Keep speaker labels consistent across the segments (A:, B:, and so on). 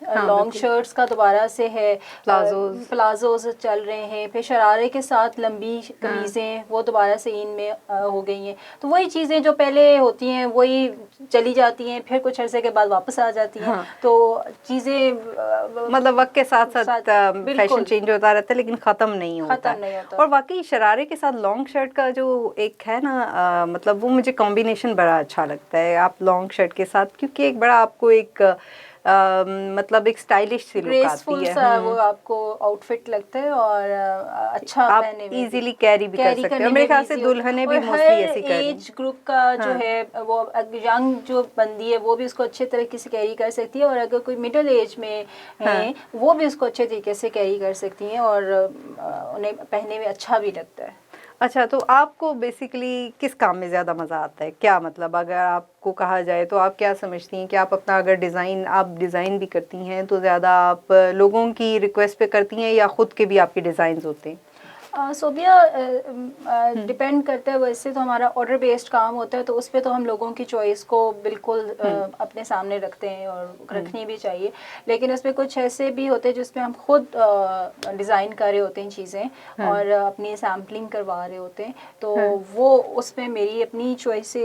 A: Long shirts کا دوبارہ سے ہے,
B: پلازوز
A: چل رہے ہیں, پھر شرارے کے ساتھ لمبی قمیضیں وہ دوبارہ سے ان میں ہو گئی ہیں. تو وہی چیزیں جو پہلے ہوتی ہیں وہی چلی جاتی ہیں, پھر کچھ عرصے کے بعد واپس آ جاتی ہیں. تو چیزیں
B: مطلب وقت کے ساتھ ساتھ فیشن چینج ہوتا رہتا ہے لیکن ختم نہیں ہوتا. اور واقعی شرارے کے ساتھ لانگ شرٹ کا جو ایک ہے نا, مطلب وہ مجھے کمبینیشن بڑا اچھا لگتا ہے, آپ لانگ شرٹ کے ساتھ, کیونکہ ایک بڑا آپ کو ایک مطلب ایک اسٹائلش سی لک آتی ہے,
A: وہ آپ کو آؤٹ فٹ لگتا ہے اور اچھا
B: آپ ایزیلی کیری بھی کر سکتے ہیں. میرے خیال سے دلہنیں بھی موسٹلی ایسی کریں.
A: ایج گروپ کا جو ہے وہ ینگ جو بندی ہے وہ بھی اس کو اچھے طریقے سے کیری کر سکتی ہے, اور اگر کوئی مڈل ایج میں ہے وہ بھی اس کو اچھے طریقے سے کیری کر سکتی ہیں اور انہیں پہننے میں اچھا بھی لگتا ہے.
B: اچھا, تو آپ کو بیسیکلی کس کام میں زیادہ مزہ آتا ہے؟ کیا مطلب اگر آپ کو کہا جائے تو آپ کیا سمجھتی ہیں کہ آپ اپنا اگر آپ ڈیزائن بھی کرتی ہیں تو زیادہ آپ لوگوں کی ریکویسٹ پہ کرتی ہیں یا خود کے بھی آپ کے ڈیزائنز ہوتے ہیں؟
A: صوبیہ ڈپینڈ کرتا ہے. ویسے تو ہمارا آرڈر بیسڈ کام ہوتا ہے تو اس پہ تو ہم لوگوں کی چوائس کو بالکل اپنے سامنے رکھتے ہیں اور رکھنی بھی چاہیے, لیکن اس پہ کچھ ایسے بھی ہوتے ہیں جس پہ ہم خود ڈیزائن کر رہے ہوتے ہیں چیزیں اور اپنی سیمپلنگ کروا رہے ہوتے ہیں, تو وہ اس میں میری اپنی چوائس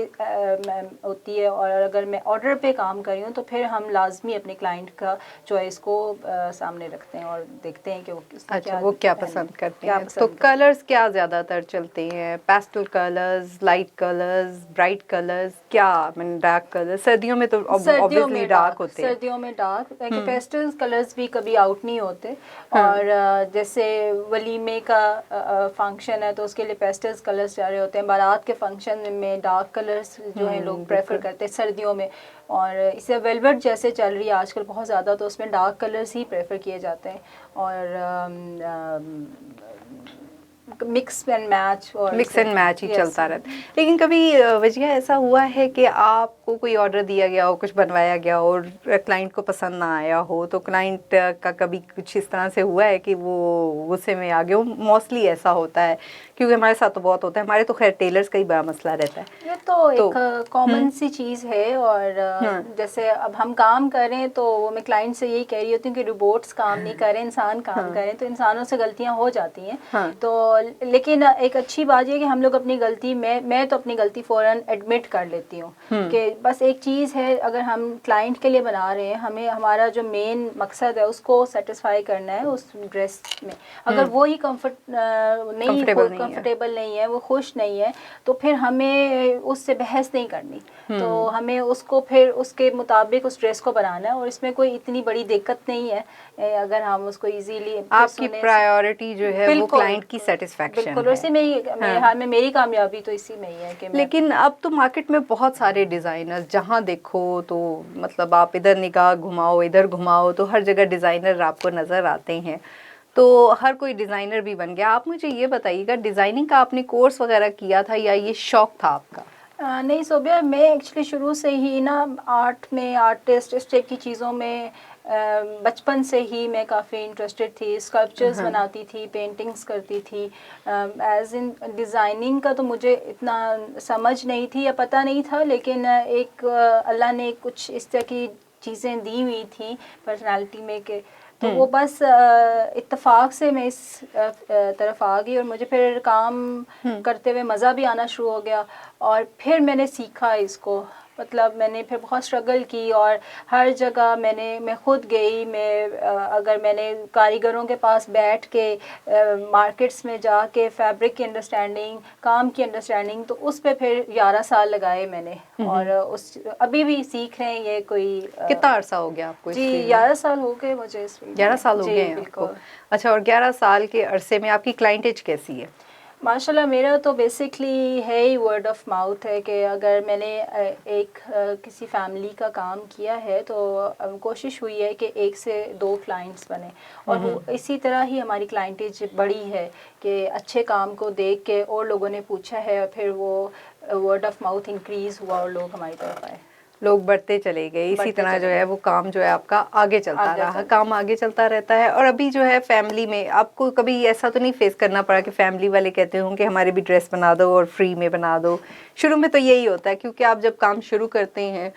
A: ہوتی ہے. اور اگر میں آرڈر پہ کام کر رہی ہوں تو پھر ہم لازمی اپنے کلائنٹ کا چوائس کو سامنے رکھتے ہیں اور دیکھتے ہیں کہ
B: وہ کیا پسند کرتے ہیں. تو کلرز کیا زیادہ تر چلتے ہیں؟ Pastel colours, light colours, bright colours, کیا ڈارک کلر؟ سردیوں میں تو obviously ڈارک ہوتے ہیں.
A: سردیوں میں ڈارک, پیسٹل کلرز بھی کبھی آؤٹ نہیں ہوتے. اور جیسے ولیمے کا فنکشن ہے تو اس کے لیے پیسٹل کلرز جا رہے ہوتے ہیں. بارات کے فنکشن میں ڈارک کلرز جو ہیں لوگ پریفر کرتے ہیں سردیوں میں. اور اسے ویلویٹ جیسے چل رہی ہے آج کل بہت زیادہ, تو اس میں ڈارک کلرز ہی پریفر کیے جاتے ہیں. اور مکس اینڈ میچ
B: ہی چلتا رہتا ہے. لیکن کبھی وجیہ ایسا ہوا ہے کہ آپ کو کوئی آرڈر دیا گیا ہو, کچھ بنوایا گیا ہو اور کلائنٹ کو پسند نہ آیا ہو, تو کلائنٹ کا کبھی کچھ اس طرح سے ہوا ہے کہ وہ غصے میں آ گیا ہو؟ موسٹلی ایسا ہوتا ہے کیونکہ ہمارے ساتھ تو بہت ہوتا ہے. ہمارے تو خیر ٹیلرز کا ہی بڑا مسئلہ رہتا ہے.
A: یہ تو ایک کامن سی چیز ہے. اور جیسے اب ہم کام کر رہے ہیں تو میں کلائنٹ سے یہی کہہ رہی ہوتی ہوں کہ روبوٹس کام نہیں کر رہے, انسان کام کریں, تو انسانوں سے غلطیاں ہو جاتی ہیں. تو لیکن ایک اچھی بات یہ کہ ہم لوگ اپنی غلطی میں تو اپنی غلطی فوراً ایڈمٹ کر لیتی ہوں کہ بس ایک چیز ہے, اگر ہم کلائنٹ کے لیے بنا رہے ہیں, ہمیں ہمارا جو مین مقصد ہے اس کو سیٹسفائی کرنا ہے اس ڈریس میں. اگر وہی کمفرٹیبل نہیں ہے, وہ خوش نہیں ہے, تو پھر ہمیں اس سے بحث نہیں کرنی. تو ہمیں اس کو پھر اس کے مطابق اس ڈریس کو بنانا ہے, اور اس میں کوئی اتنی بڑی دقت نہیں ہے اگر ہم اس کو ایزیلی.
B: آپ کی پرائیورٹی جو ہے وہ کلائنٹ کی سیٹسفیکشن ہے.
A: بالکل, اسی میں ہی میرے حال میں میری کامیابی تو اسی میں ہی ہے کہ
B: لیکن اب تو مارکیٹ میں بہت سارے ڈیزائنر, جہاں دیکھو تو مطلب آپ ادھر نگاہ گھماؤ ادھر گھماؤ تو ہر جگہ ڈیزائنر آپ کو نظر آتے ہیں. تو ہر کوئی ڈیزائنر بھی بن گیا. آپ مجھے یہ بتائیے گا, ڈیزائننگ کا آپ نے کورس وغیرہ کیا تھا یا یہ شوق تھا آپ کا؟
A: نہیں صوبیہ, میں ایکچولی شروع سے ہی نا آرٹسٹ اس ٹائپ کی چیزوں میں بچپن سے ہی میں کافی انٹرسٹڈ تھی. اسکلپچرز بناتی تھی, پینٹنگز کرتی تھی. ایز ان ڈیزائننگ کا تو مجھے اتنا سمجھ نہیں تھی یا پتہ نہیں تھا, لیکن ایک اللہ نے کچھ اس طرح کی چیزیں دی ہوئی تھیں پرسنالٹی میں کہ تو وہ بس اتفاق سے میں اس طرف آ گئی, اور مجھے پھر کام کرتے ہوئے مزہ بھی آنا شروع ہو گیا. اور پھر میں نے سیکھا اس کو, مطلب میں نے پھر بہت اسٹرگل کی, اور ہر جگہ میں خود گئی. اگر میں نے کاریگروں کے پاس بیٹھ کے مارکیٹس میں جا کے فیبرک کی انڈرسٹینڈنگ, کام کی انڈرسٹینڈنگ, تو اس پہ پھر 11 سال لگائے میں نے. اور ابھی بھی سیکھ رہے ہیں. یہ کوئی
B: کتنا عرصہ ہو گیا آپ کو؟
A: جی 11 سال ہو گئے مجھے اس فیلڈ میں.
B: 11 سال ہو گئے ہیں آپ کو. اچھا, اور 11 سال کے عرصے میں آپ کی کلائنٹیج کیسی ہے؟
A: ماشاءاللہ میرا تو بیسکلی ہے ہی ورڈ آف ماؤتھ ہے کہ اگر میں نے ایک کسی فیملی کا کام کیا ہے تو کوشش ہوئی ہے کہ 1 سے 2 کلائنٹس بنے, اور وہ اسی طرح ہی ہماری کلائنٹیج بڑی ہے کہ اچھے کام کو دیکھ کے اور لوگوں نے پوچھا ہے, اور پھر وہ ورڈ آف ماؤتھ انکریز ہوا اور لوگ ہماری طرف آئے,
B: لوگ بڑھتے چلے گئے. اسی طرح جو ہے وہ کام جو ہے آپ کا آگے چلتا رہا, کام آگے چلتا رہتا ہے. اور ابھی جو ہے فیملی میں آپ کو کبھی ایسا تو نہیں فیس کرنا پڑا کہ فیملی والے کہتے ہوں کہ ہمارے بھی ڈریس بنا دو اور فری میں بنا دو؟ شروع میں تو یہی ہوتا ہے, کیونکہ آپ جب کام شروع کرتے ہیں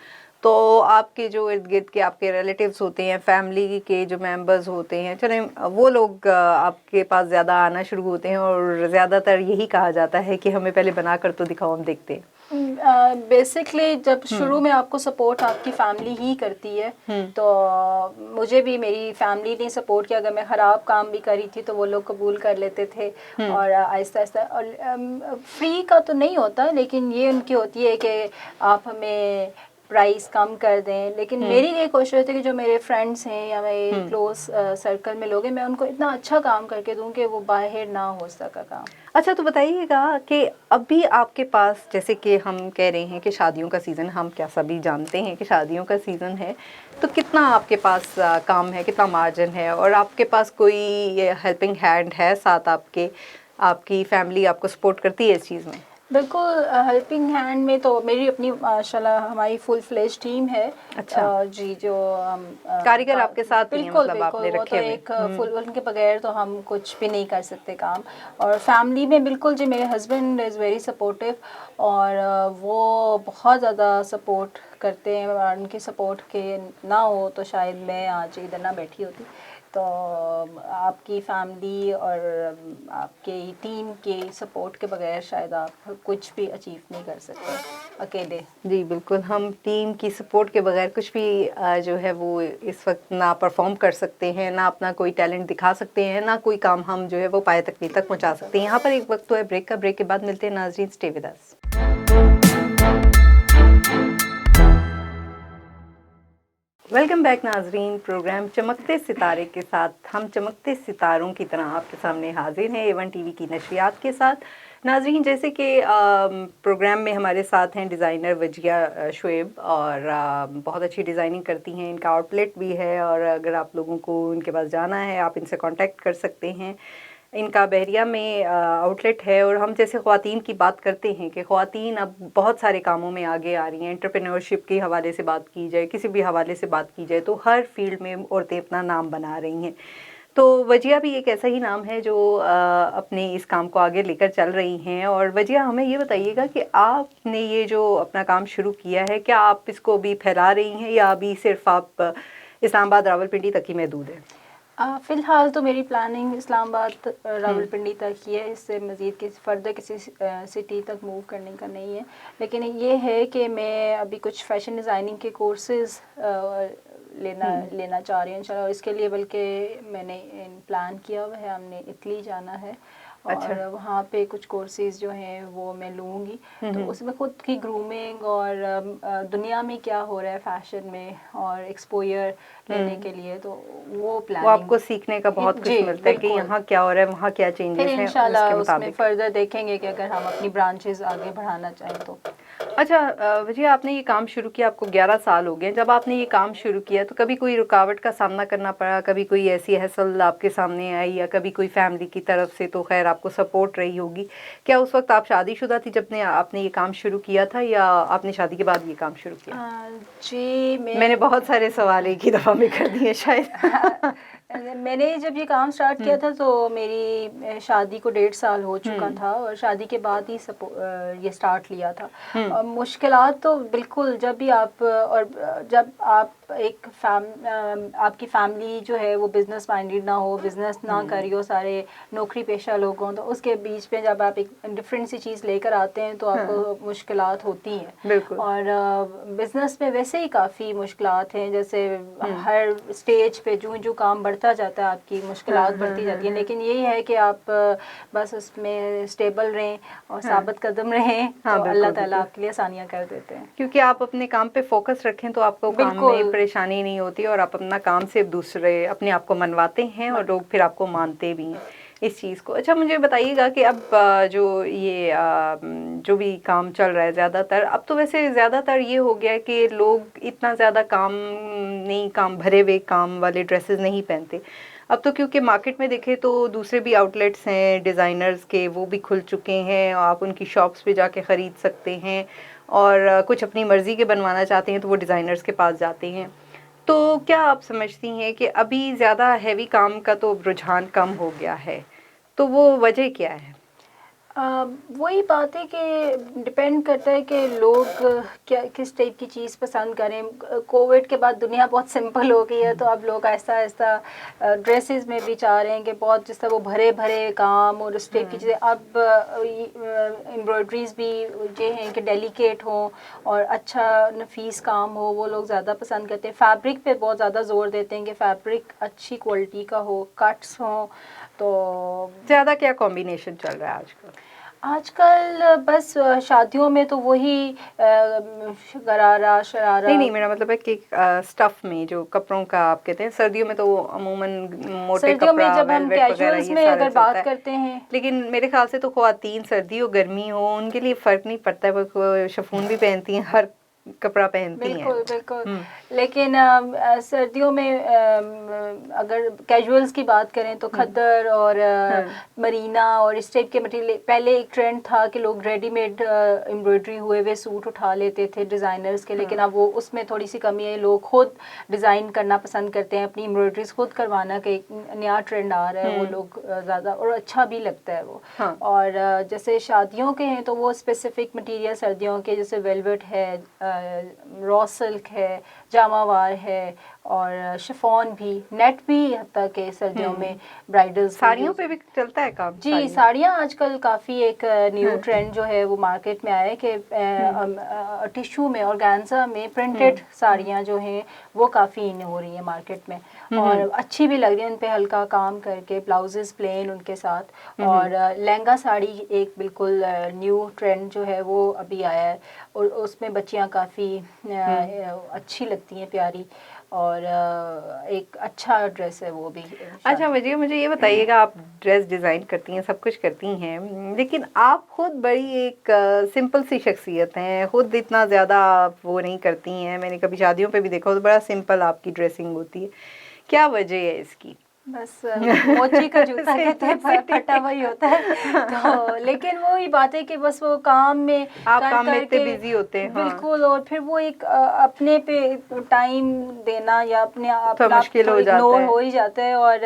B: تو آپ کے جو ارد گرد کے آپ کے ریلیٹیوز ہوتے ہیں, فیملی کے جو ممبرز ہوتے ہیں, چلیں وہ لوگ آپ کے پاس زیادہ آنا شروع ہوتے ہیں, اور زیادہ تر یہی کہا جاتا ہے کہ ہمیں پہلے بنا کر تو دکھاؤ, ہم دیکھتے ہیں.
A: بیسکلی جب شروع میں آپ کو سپورٹ آپ کی فیملی ہی کرتی ہے, تو مجھے بھی میری فیملی نے سپورٹ کیا. اگر میں خراب کام بھی کری تھی تو وہ لوگ قبول کر لیتے تھے, اور آہستہ آہستہ, اور فری کا تو نہیں ہوتا, لیکن یہ ان کی ہوتی ہے کہ آپ ہمیں پرائز کم کر دیں. لیکن میری یہ کوشش ہوتی ہے کہ جو میرے فرینڈس ہیں یا میرے کلوز سرکل میں لوگ ہیں, میں ان کو اتنا اچھا کام کر کے دوں کہ وہ باہر نہ ہو سکا کام.
B: اچھا, تو بتائیے گا کہ ابھی آپ کے پاس, جیسے کہ ہم کہہ رہے ہیں کہ شادیوں کا سیزن, ہم کیا سبھی جانتے ہیں کہ شادیوں کا سیزن ہے, تو کتنا آپ کے پاس کام ہے, کتنا مارجن ہے, اور آپ کے پاس کوئی ہیلپنگ ہینڈ ہے ساتھ آپ کے, آپ کی فیملی آپ کو سپورٹ کرتی ہے اس چیز میں؟
A: بالکل, ہیلپنگ ہینڈ میں تو میری اپنی ماشاء اللہ ہماری فل فلیج ٹیم ہے.
B: اچھا,
A: جی, جو
B: کاریگر آپ کے ساتھ ہی ہیں,
A: بالکل
B: مطلب آپ
A: بالکل,
B: نے
A: وہ تو
B: رکھے ہوئے؟
A: ایک فل, ان کے بغیر تو ہم کچھ بھی نہیں کر سکتے کام. اور فیملی میں بالکل جی, میرے ہسبینڈ از ویری سپورٹیو, اور وہ بہت زیادہ سپورٹ کرتے ہیں, اور ان کی سپورٹ کے نہ ہو تو شاید میں آج ادھر نہ بیٹھی ہوتی. تو آپ کی فیملی اور آپ کے ٹیم کے سپورٹ کے بغیر شاید آپ کچھ بھی اچیو نہیں کر سکتے اکیلے.
B: جی بالکل, ہم ٹیم کی سپورٹ کے بغیر کچھ بھی جو ہے وہ اس وقت نہ پرفارم کر سکتے ہیں, نہ اپنا کوئی ٹیلنٹ دکھا سکتے ہیں, نہ کوئی کام ہم جو ہے وہ پائے تکمیل تک پہنچا سکتے ہیں. یہاں پر ایک وقت تو ہے بریک کا, بریک کے بعد ملتے ہیں. ناظرین, stay with us. Welcome back ناظرین, پروگرام چمکتے ستارے کے ساتھ ہم چمکتے ستاروں کی طرح آپ کے سامنے حاضر ہیں A1 ٹی وی کی نشریات کے ساتھ. ناظرین, جیسے کہ پروگرام میں ہمارے ساتھ ہیں ڈیزائنر وجیہ شعیب, اور بہت اچھی ڈیزائننگ کرتی ہیں, ان کا آؤٹ لیٹ بھی ہے, اور اگر آپ لوگوں کو ان کے پاس جانا ہے آپ ان سے کانٹیکٹ کر سکتے ہیں. ان کا بحریہ میں آؤٹ لیٹ ہے. اور ہم جیسے خواتین کی بات کرتے ہیں کہ خواتین اب بہت سارے کاموں میں آگے آ رہی ہیں, انٹرپرینورشپ کے حوالے سے بات کی جائے, کسی بھی حوالے سے بات کی جائے, تو ہر فیلڈ میں عورتیں اپنا نام بنا رہی ہیں. تو وجیہ بھی ایک ایسا ہی نام ہے جو اپنے اس کام کو آگے لے کر چل رہی ہیں. اور وجیہ, ہمیں یہ بتائیے گا کہ آپ نے یہ جو اپنا کام شروع کیا ہے, کیا آپ اس کو بھی پھیلا رہی ہیں یا ابھی صرف آپ اسلام آباد راولپنڈی تک ہی محدود ہیں؟
A: فی الحال تو میری پلاننگ اسلام آباد راولپنڈی تک ہی ہے, اس سے مزید کسی فردر کسی سٹی تک موو کرنے کا نہیں ہے. لیکن یہ ہے کہ میں ابھی کچھ فیشن ڈیزائننگ کے کورسز لینا چاہ رہی ہوں انشاءاللہ. اور اس کے لیے بلکہ میں نے پلان کیا ہوا ہے, ہم نے اٹلی جانا ہے, اور وہاں پہ کچھ کورسز جو ہیں وہ میں لوں گی. تو اس میں خود کی گرومنگ اور دنیا میں کیا ہو رہا ہے فیشن میں, اور ایکسپوئر لینے کے لیے, تو وہ پلاننگ,
B: وہ آپ کو سیکھنے کا بہت کچھ ملتا ہے کہ یہاں کیا ہو رہا ہے, وہاں کیا چینجز ہیں,
A: انشاءاللہ
B: اس کے
A: اس میں
B: مطابق
A: فردر دیکھیں گے کہ اگر ہم اپنی برانچز آگے بڑھانا چاہیں تو.
B: اچھا وجیہ, آپ نے یہ کام شروع کیا, آپ کو 11 سال ہو گئے. جب آپ نے یہ کام شروع کیا تو کبھی کوئی رکاوٹ کا سامنا کرنا پڑا, کبھی کوئی ایسی ہیسل آپ کے سامنے آئی, یا کبھی کوئی فیملی کی طرف سے تو خیر آپ کو سپورٹ رہی ہوگی؟ کیا اس وقت آپ شادی شدہ تھی جب آپ نے یہ کام شروع کیا تھا, یا آپ نے شادی کے بعد یہ کام شروع کیا؟
A: جی,
B: میں نے بہت سارے سوال ایک ہی دفعہ میں کر دیے شاید.
A: میں نے جب یہ کام سٹارٹ کیا تھا تو میری شادی کو 1.5 سال ہو چکا تھا, اور شادی کے بعد ہی یہ سٹارٹ لیا تھا. مشکلات تو بالکل, جب بھی آپ, اور جب آپ ایک آپ کی فیملی جو ہے وہ بزنس مائنڈیڈ نہ ہو, بزنس نہ کری ہو, سارے نوکری پیشہ لوگ ہوں, تو اس کے بیچ میں جب آپ ایک ڈفرینٹ سی چیز لے کر آتے ہیں تو آپ کو مشکلات ہوتی ہیں.
B: بالکل.
A: اور بزنس میں ویسے ہی کافی مشکلات ہیں, جیسے ہر اسٹیج پہ جو کام بڑھتا جاتا ہے آپ کی مشکلات بڑھتی جاتی ہیں. لیکن یہی ہے کہ آپ بس اس میں اسٹیبل رہیں اور ثابت قدم رہیں, تو اللہ تعالیٰ آپ کے لیے آسانیاں کر دیتے ہیں.
B: کیونکہ آپ اپنے کام پہ فوکس رکھیں تو آپ کو کام میں پریشانی نہیں ہوتی, اور آپ اپنا کام سے دوسرے اپنے آپ کو منواتے ہیں, اور لوگ پھر آپ کو مانتے بھی ہیں اس چیز کو. اچھا, مجھے بتائیے گا کہ اب جو بھی کام چل رہا ہے زیادہ تر, اب تو ویسے زیادہ تر یہ ہو گیا ہے کہ لوگ اتنا زیادہ کام بھرے ہوئے کام والے ڈریسز نہیں پہنتے. اب تو کیونکہ مارکیٹ میں دیکھیں تو دوسرے بھی آؤٹ لیٹس ہیں ڈیزائنرز کے, وہ بھی کھل چکے ہیں, آپ ان کی شاپس پہ جا کے خرید سکتے ہیں, اور کچھ اپنی مرضی کے بنوانا چاہتے ہیں تو وہ ڈیزائنرز کے پاس جاتے ہیں. تو کیا آپ سمجھتی ہیں کہ ابھی زیادہ ہیوی کام کا تو رجحان کم ہو گیا ہے, تو وہ وجہ کیا ہے؟
A: وہی بات ہے کہ ڈپینڈ کرتا ہے کہ لوگ کیا کس ٹائپ کی چیز پسند کریں. کووڈ کے بعد دنیا بہت سمپل ہو گئی ہے تو اب لوگ آہستہ آہستہ ڈریسز میں بھی چاہ رہے ہیں کہ بہت جس طرح وہ بھرے بھرے کام اور اس ٹائپ کی چیزیں. اب امبرائڈریز بھی یہ ہیں کہ ڈیلیکیٹ ہوں اور اچھا نفیس کام ہو, وہ لوگ زیادہ پسند کرتے ہیں. فیبرک پہ بہت زیادہ زور دیتے ہیں کہ فیبرک اچھی کوالٹی کا ہو, کٹس ہوں. تو
B: زیادہ کیا کمبینیشن چل رہا ہے آج کل؟
A: آج کل بس شادیوں میں تو وہی غرارہ شرارہ.
B: نہیں میرا مطلب ہے کہ اسٹف میں جو کپڑوں کا آپ کہتے ہیں, سردیوں میں تو عموماً موٹے
A: سردیوں میں
B: کپڑا
A: جب ہم
B: ویلویٹ وغیرہ
A: کیجولز
B: یہ
A: میں
B: سارا
A: اگر
B: چلتا
A: بات
B: ہے,
A: کرتے ہیں,
B: لیکن میرے خیال سے تو خواتین سردی ہو گرمی ہو ان کے لیے فرق نہیں پڑتا ہے, وہ شفون بھی پہنتی ہیں, ہر کپڑا پہنتی ہیں.
A: بالکل بالکل. لیکن سردیوں میں اگر کیجولز کی بات کریں تو کھدر اور مرینا اور اس ٹائپ کے مٹیریل. پہلے ایک ٹرینڈ تھا کہ لوگ ریڈی میڈ امبرائڈری ہوئے ہوئے سوٹ اٹھا لیتے تھے ڈیزائنرز کے, لیکن اب وہ اس میں تھوڑی سی کمی ہے. لوگ خود ڈیزائن کرنا پسند کرتے ہیں, اپنی امبرائڈریز خود کروانا, کہ ایک نیا ٹرینڈ آ رہا ہے, وہ لوگ زیادہ اور اچھا بھی لگتا ہے وہ. اور جیسے شادیوں کے ہیں تو وہ اسپیسیفک مٹیریل سردیوں کے جیسے ویلویٹ ہے, را سلک ہے, جامہ وار ہے, اور شفون بھی, نیٹ بھی, حتیٰ کہ سردیوں میں برائڈلز.
B: ساڑیوں پہ بھی چلتا ہے کام؟
A: جی ساڑیاں آج کل کافی ایک نیو ٹرینڈ جو ہے وہ مارکیٹ میں آیا ہے کہ ٹیشو میں, اورگانزا میں پرنٹڈ ساڑیاں جو ہیں وہ کافی ان ہو رہی ہیں مارکیٹ میں, اور اچھی بھی لگ رہی ہیں. ان پہ ہلکا کام کر کے بلاؤزز پلین ان کے ساتھ, اور لہنگا ساڑی ایک بالکل نیو ٹرینڈ جو ہے وہ ابھی آیا ہے, اور اس میں بچیاں کافی اچھی لگتی ہیں, پیاری, اور ایک اچھا ڈریس ہے وہ بھی.
B: اچھا وجیہ مجھے یہ بتائیے گا, آپ ڈریس ڈیزائن کرتی ہیں, سب کچھ کرتی ہیں, لیکن آپ خود بڑی ایک سمپل سی شخصیت ہیں, خود اتنا زیادہ آپ وہ نہیں کرتی ہیں. میں نے کبھی شادیوں پہ بھی دیکھا تو بڑا سمپل آپ کی ڈریسنگ ہوتی ہے, کیا وجہ ہے اس کی؟
A: بس موچی کا جوتا کہتے ہیں, پھٹا وہی ہوتا ہے. تو لیکن وہی بات ہے کہ بس وہ کام میں
B: آپ
A: کر
B: کام میں
A: کر
B: اتنے
A: کے
B: بزی ہوتے ہیں.
A: بالکل, اور پھر وہ ایک اپنے پہ ٹائم دینا یا اپنے آپ
B: مشکل
A: کو
B: ہو جاتا
A: اگنور
B: ہے.
A: ہو ہی جاتا ہے, اور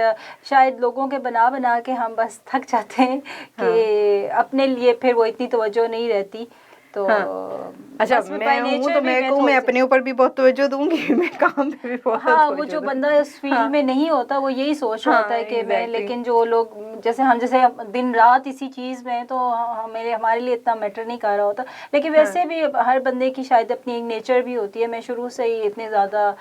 A: شاید لوگوں کے بنا بنا کے ہم بس تھک جاتے ہیں کہ اپنے لیے پھر وہ اتنی توجہ نہیں رہتی. تو
B: اچھا
A: بس
B: میں ہوں تو میں
A: تھوڑی سی
B: اپنے اوپر بھی بہت توجہ دوں گی, میں کام پہ بھی بہت توجہ دوں گی.
A: وہ جو بندہ اس فیلڈ میں نہیں ہوتا وہ یہی سوچ رہا ہوتا ہے کہ میں, لیکن جو لوگ جیسے ہم جیسے دن رات اسی چیز میں ہیں تو ہمارے لیے اتنا میٹر نہیں کر رہا ہوتا. لیکن ویسے بھی ہر بندے کی شاید اپنی ایک نیچر بھی ہوتی ہے. میں شروع سے ہی اتنے زیادہ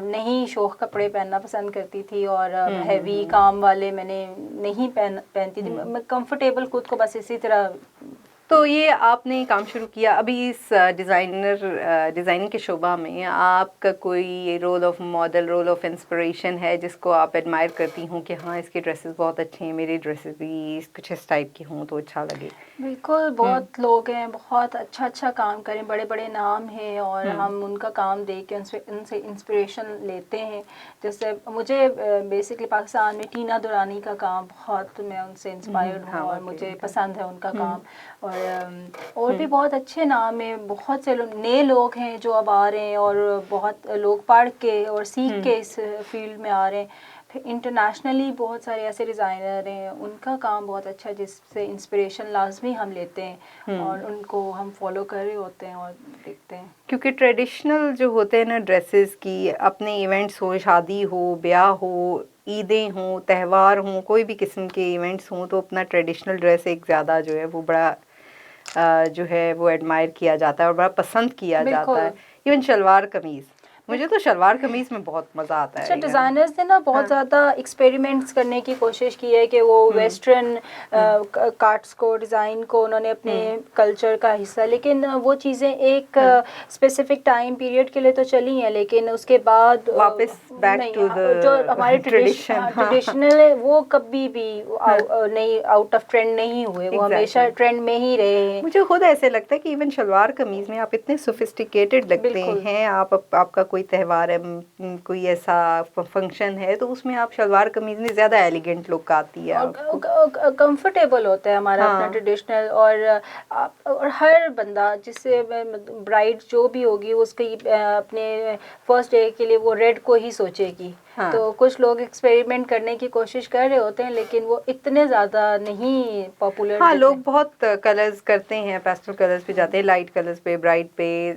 A: نہیں شوخ کپڑے پہننا پسند کرتی تھی, اور ہیوی کام والے میں نے نہیں پہنتی تھی. میں کمفرٹیبل خود کو بس اسی طرح.
B: تو یہ آپ نے کام شروع کیا ابھی اس ڈیزائننگ کے شعبہ میں, آپ کا کوئی role of model, role of inspiration ہے جس کو آپ ایڈمائر کرتی ہوں کہ ہاں اس کے ڈریسز بہت اچھے ہیں, میری ڈریسز بھی کچھ اس ٹائپ کی ہوں تو اچھا لگے؟
A: بالکل, بہت لوگ ہیں بہت اچھا کام کریں, بڑے بڑے نام ہیں, اور ہم ان کا کام دیکھ کے ان سے انسپریشن لیتے ہیں. جیسے مجھے بیسکلی پاکستان میں ٹینا دورانی کا کام بہت, میں ان سے انسپائرڈ ہوں اور مجھے پسند ہے ان کا کام. اور بھی بہت اچھے نام ہیں, بہت سے نئے لوگ ہیں جو اب آ رہے ہیں, اور بہت لوگ پڑھ کے اور سیکھ کے اس فیلڈ میں آ رہے ہیں. پھر انٹرنیشنلی بہت سارے ایسے ڈیزائنر ہیں, ان کا کام بہت اچھا ہے جس سے انسپریشن لازمی ہم لیتے ہیں, اور ان کو ہم فالو کر رہے ہوتے ہیں اور دیکھتے ہیں.
B: کیونکہ ٹریڈیشنل جو ہوتے ہیں نا ڈریسز کی, اپنے ایونٹس ہو, شادی ہو, بیاہ ہو, عیدیں ہوں, تہوار ہوں, کوئی بھی قسم کے ایونٹس ہوں, تو اپنا ٹریڈیشنل ڈریس ایک زیادہ جو ہے وہ بڑا جو ہے وہ ایڈمائر کیا جاتا ہے اور بڑا پسند کیا جاتا ہے. ایون شلوار قمیض, مجھے تو شلوار قمیض میں بہت مزہ آتا ہے.
A: اچھا, ڈیزائنرز نے نا بہت زیادہ ایکسپیریمنٹس کرنے کی کوشش کی ہے کہ وہ ویسٹرن کاٹس کو, ڈیزائن کو انہوں نے اپنے کلچر کا حصہ, لیکن وہ چیزیں ایک اسپیسیفک ٹائم پیریڈ کے لیے تو چلی ہیں, لیکن اس کے بعد
B: واپس بیک ٹو
A: جو ہمارے
B: ٹریڈیشن
A: ٹریڈیشنل ہے وہ کبھی بھی نہیں آؤٹ آف ٹرینڈ نہیں ہوئے, وہ ہمیشہ ٹرینڈ میں ہی رہے ہیں.
B: مجھے خود ایسے لگتا ہے کہ ایون شلوار قمیض میں آپ اتنے سوفسٹیکیٹڈ لگتے ہیں. آپ کا کوئی تہوار ہے, کوئی ایسا فنکشن ہے, تو اس میں آپ شلوار قمیض میں زیادہ ایلیگنٹ لک آتی ہے,
A: کمفرٹیبل ہوتا ہے ہمارا اپنا ٹریڈیشنل. اور ہر بندہ جس سے برائڈ جو بھی ہوگی اس کی اپنے فرسٹ ڈے کے لیے وہ ریڈ کو ہی سوچے گی,
B: ہاں.
A: تو کچھ لوگ ایکسپیریمنٹ کرنے کی کوشش کر رہے ہوتے ہیں لیکن وہ اتنے زیادہ نہیں پاپولر.
B: ہاں لوگ بہت کلرز کرتے ہیں, پیسٹل کلرز پہ جاتے ہیں, لائٹ کلرز پہ, برائٹ پہ,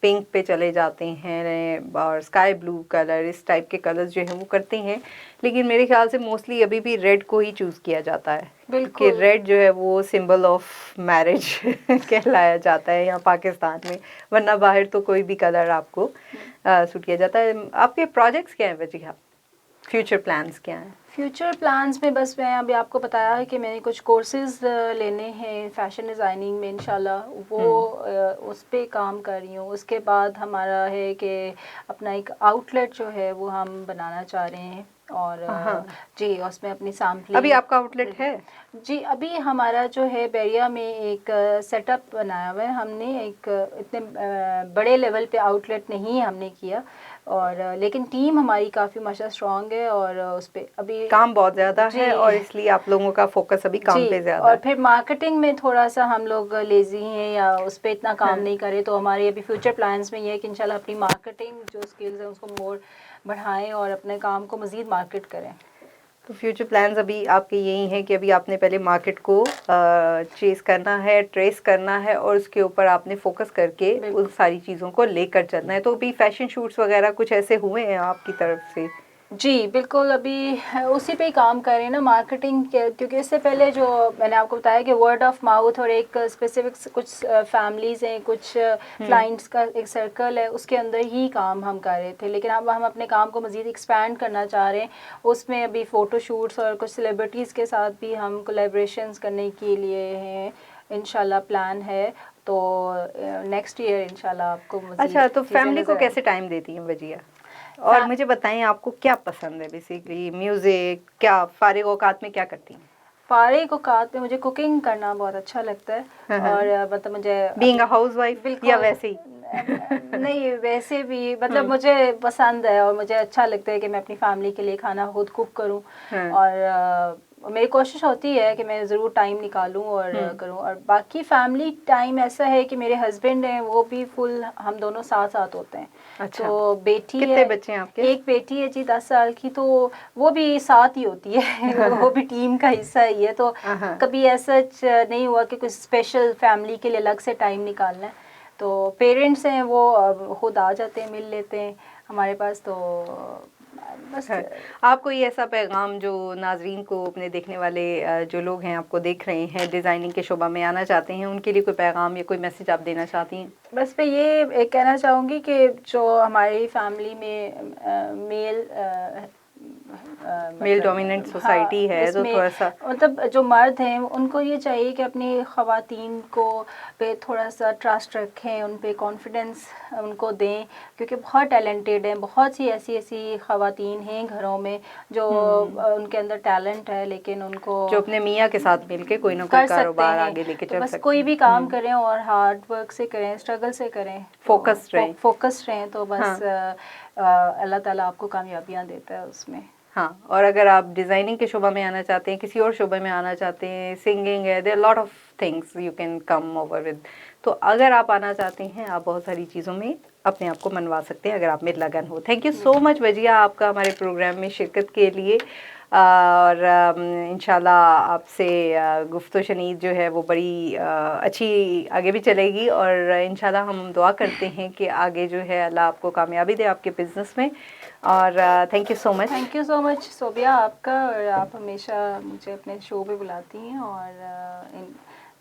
B: پنک پہ چلے جاتے ہیں, اور اسکائی بلو کلر, اس ٹائپ کے کلرز جو ہیں وہ کرتے ہیں. لیکن میرے خیال سے موسٹلی ابھی بھی ریڈ کو ہی چوز کیا جاتا ہے, کیونکہ ریڈ جو ہے وہ سمبل آف میرج کہلایا جاتا ہے یہاں پاکستان میں, ورنہ باہر تو کوئی بھی کلر آپ کو سوٹ کیا جاتا ہے. آپ کے پروجیکٹس کیا ہیں وجیہہ, فیوچر پلانس کیا ہیں؟
A: فیوچر پلانس میں بس میں ابھی آپ کو بتایا ہے کہ میں نے کچھ کورسز لینے ہیں فیشن ڈیزائننگ میں, انشاءاللہ وہ اس پہ کام کر رہی ہوں. اس کے بعد ہمارا ہے کہ اپنا ایک آؤٹ لیٹ جو ہے وہ ہم بنانا چاہ رہے ہیں, اور جی اس میں اپنی سیمپلنگ.
B: ابھی آپ کا آؤٹ لیٹ ہے؟
A: جی ابھی ہمارا جو ہے بیریا میں ایک سیٹ اپ بنایا ہوا ہے ہم نے. ایک اتنے بڑے لیول پہ آؤٹ لیٹ نہیں ہم نے کیا, اور لیکن ٹیم ہماری کافی ماشاءاللہ اسٹرانگ ہے, اور اس پہ ابھی
B: کام بہت زیادہ ہے, اور اس لیے آپ لوگوں کا فوکس ابھی کام پہ زیادہ ہے.
A: اور پھر مارکیٹنگ میں تھوڑا سا ہم لوگ لیزی ہیں یا اس پہ اتنا کام نہیں کرے, تو ہمارے ابھی فیوچر پلانس میں یہ ہے کہ انشاءاللہ اپنی مارکیٹنگ جو اسکلز ہیں اس کو مور بڑھائیں اور اپنے کام کو مزید مارکیٹ کریں.
B: تو فیوچر پلانز ابھی آپ کے یہی ہیں کہ ابھی آپ نے پہلے مارکیٹ کو چیز کرنا ہے, ٹریس کرنا ہے, اور اس کے اوپر آپ نے فوکس کر کے ان ساری چیزوں کو لے کر چلنا ہے. تو ابھی فیشن شوٹس وغیرہ کچھ ایسے ہوئے ہیں آپ کی طرف سے؟
A: جی بالکل, ابھی اسی پہ ہی کام کر رہے ہیں نا مارکیٹنگ کے, کیونکہ اس سے پہلے جو میں نے آپ کو بتایا کہ ورڈ آف ماؤتھ اور ایک اسپیسیفک کچھ فیملیز ہیں, کچھ کلائنٹس کا ایک سرکل ہے, اس کے اندر ہی کام ہم کر رہے تھے. لیکن اب ہم اپنے کام کو مزید ایکسپینڈ کرنا چاہ رہے ہیں. اس میں ابھی فوٹو شوٹس اور کچھ سیلیبریٹیز کے ساتھ بھی ہم کولیبریشنز کرنے کے لیے ہیں, انشاءاللہ پلان ہے. تو نیکسٹ ایئر انشاءاللہ آپ کو مزید.
B: اچھا, تو فیملی کو کیسے ٹائم دیتی ہیں وجیہہ؟ اور مجھے بتائیں آپ کو کیا پسند ہے بیسیکلی, میوزک, کیا فارغ اوقات میں کیا کرتی ہیں؟
A: فارغ اوقات میں مجھے کوکنگ کرنا بہت اچھا لگتا ہے, اور مطلب مجھے
B: بینگ اے ہاؤس وائف یا ویسے ہی؟
A: نہیں ویسے بھی مطلب مجھے پسند ہے, اور مجھے اچھا لگتا ہے کہ میں اپنی فیملی کے لیے کھانا خود کوک کروں, اور میری کوشش ہوتی ہے کہ میں ضرور ٹائم نکالوں اور کروں. اور باقی فیملی ٹائم ایسا ہے کہ میرے ہسبینڈ ہیں وہ بھی فل, ہم دونوں ساتھ ساتھ ہوتے ہیں. تو بیٹی
B: کتنے بچے ہیں آپ کے؟
A: ایک بیٹی ہے جی 10 سال کی, تو وہ بھی ساتھ ہی ہوتی ہے, وہ بھی ٹیم کا حصہ ہی ہے. تو کبھی ایسا نہیں ہوا کہ کچھ اسپیشل فیملی کے لیے الگ سے ٹائم نکالنا ہے. تو پیرنٹس ہیں وہ خود آ جاتے ہیں, مل لیتے ہیں ہمارے پاس. تو بس
B: آپ کو یہ ایسا پیغام جو ناظرین کو, اپنے دیکھنے والے جو لوگ ہیں آپ کو دیکھ رہے ہیں, ڈیزائننگ کے شعبہ میں آنا چاہتے ہیں, ان کے لیے کوئی پیغام یا کوئی میسج آپ دینا چاہتی ہیں؟
A: بس میں یہ کہنا چاہوں گی کہ جو ہماری فیملی میں
B: میل ڈومیننٹ سوسائٹی ہے, تو تھوڑا سا
A: مطلب جو مرد ہیں ان کو یہ چاہیے کہ اپنی خواتین کو پہ تھوڑا سا ٹرسٹ رکھیں, ان پہ کانفیڈنس ان کو دیں, کیونکہ بہت ٹیلنٹڈ ہیں. بہت سی ایسی خواتین ہیں گھروں میں جو ان کے اندر ٹیلنٹ ہے, لیکن ان کو
B: جو اپنے میاں کے ساتھ مل کے کوئی نہ کوئی کاروبار آگے لے کے چل سکتے ہیں.
A: بس کوئی بھی کام کریں اور ہارڈ ورک سے کریں, اسٹرگل سے کریں, فوکس رہیں, تو بس اللہ تعالیٰ آپ کو کامیابیاں دیتا ہے اس میں.
B: ہاں, اور اگر آپ ڈیزائننگ کے شعبہ میں آنا چاہتے ہیں, کسی اور شعبے میں آنا چاہتے ہیں, سنگنگ ہے, there lot of things you can come over with. تو اگر آپ آنا چاہتے ہیں, آپ بہت ساری چیزوں میں اپنے آپ کو منوا سکتے ہیں اگر آپ میں لگن ہو. تھینک یو سو مچ وجیہہ آپ کا ہمارے پروگرام میں شرکت کے لیے, اور انشاءاللہ آپ سے گفت و شنید جو ہے وہ بڑی اچھی آگے بھی چلے گی, اور انشاءاللہ ہم دعا کرتے ہیں کہ آگے جو ہے اللہ آپ کو کامیابی دے آپ کے بزنس میں. اور thank you so much.
A: Thank you so much Sobia آپ کا, اور آپ ہمیشہ مجھے اپنے شو پہ بلاتی ہیں, اور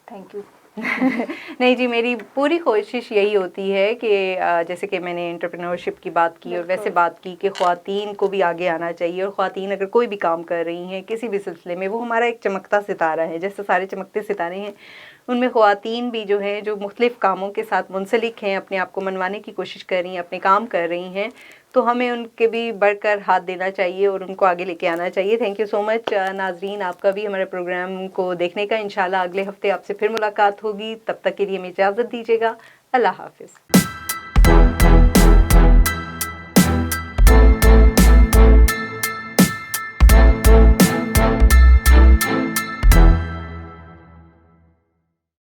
A: تھینک یو.
B: نہیں جی, میری پوری کوشش یہی ہوتی ہے کہ جیسے کہ میں نے انٹرپرینورشپ کی بات کی, اور ویسے بات کی کہ خواتین کو بھی آگے آنا چاہیے, اور خواتین اگر کوئی بھی کام کر رہی ہیں کسی بھی سلسلے میں, وہ ہمارا ایک چمکتا ستارہ ہے. جیسے سارے چمکتے ستارے ہیں, ان میں خواتین بھی جو ہیں جو مختلف کاموں کے ساتھ منسلک ہیں, اپنے آپ کو منوانے کی کوشش کر رہی ہیں, اپنے کام کر رہی ہیں, تو ہمیں ان کے بھی بڑھ کر ہاتھ دینا چاہیے اور ان کو آگے لے کے آنا چاہیے. تھینک یو سو مچ ناظرین, آپ کا بھی ہمارے پروگرام کو دیکھنے کا. انشاءاللہ اگلے ہفتے آپ سے پھر ملاقات ہوگی, تب تک کے لیے ہمیں اجازت دیجیے گا. اللہ حافظ.